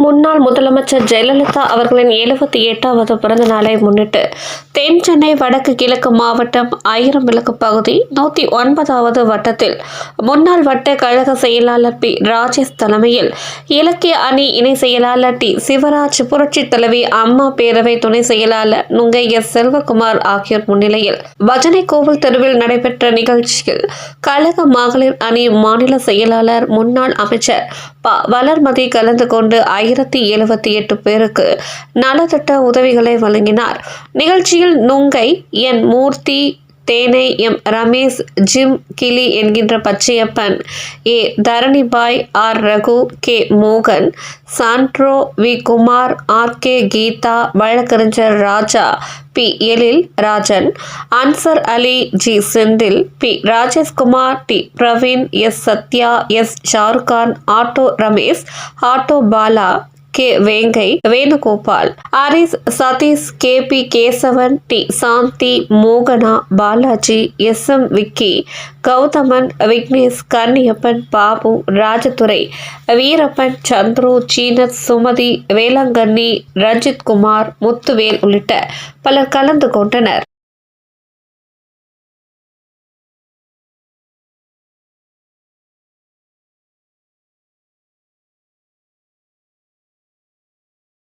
முன்னாள் முதலமைச்சர் ஜெயலலிதா அவர்களின் 78வது பிறந்த நாளை முன்னிட்டு தென் சென்னை வடக்கு கிழக்கு மாவட்டம் ஆயிரம் விளக்கு பகுதி 109வது வட்டத்தில் முன்னாள் வட்ட கழக செயலாளர் பி ராஜேஷ் தலைமையில் இலக்கிய அணி இணை செயலாளர் டி சிவராஜ், புரட்சி தலைவி அம்மா பேரவை துணை செயலாளர் நுங்கை எஸ் செல்வகுமார் ஆகியோர் முன்னிலையில் பஜனை கோவில் தெருவில் நடைபெற்ற நிகழ்ச்சியில் கழக மகளிர் அணி மாநில செயலாளர் முன்னாள் அமைச்சர் ப வளர்மதி கலந்து கொண்டு 1078 பேருக்கு நலத்திட்ட உதவிகளை வழங்கினார். நிகழ்ச்சியில் நுங்கை என் மூர்த்தி, தேனை எம் ரமேஷ், ஜிம் கிளி என்கின்ற Pachaiyappan, A Dharanibai, R Raghu, K மோகன், Santro, V Kumar, R K Geetha, வழக்கறிஞர் Raja, P Ezhil Rajan, Ansar Ali, G Senthil, P Rajeshkumar, T Praveen, S Sathya, S Shahrukh Khan, auto Ramesh, auto Bala, K Vengai, Venugopal, Haris, Sathish, K P Kesavan, T Shanthi, மோகனா, பாலாஜி, எஸ் எம் விக்கி, கௌதமன், விக்னேஷ், கன்னியப்பன், பாபு, ராஜதுரை, வீரப்பன், சந்துரு, சீனத், சுமதி, வேளாங்கண்ணி, ரஞ்சித் குமார், முத்துவேல் உள்ளிட்ட பலர் கலந்து கொண்டனர்.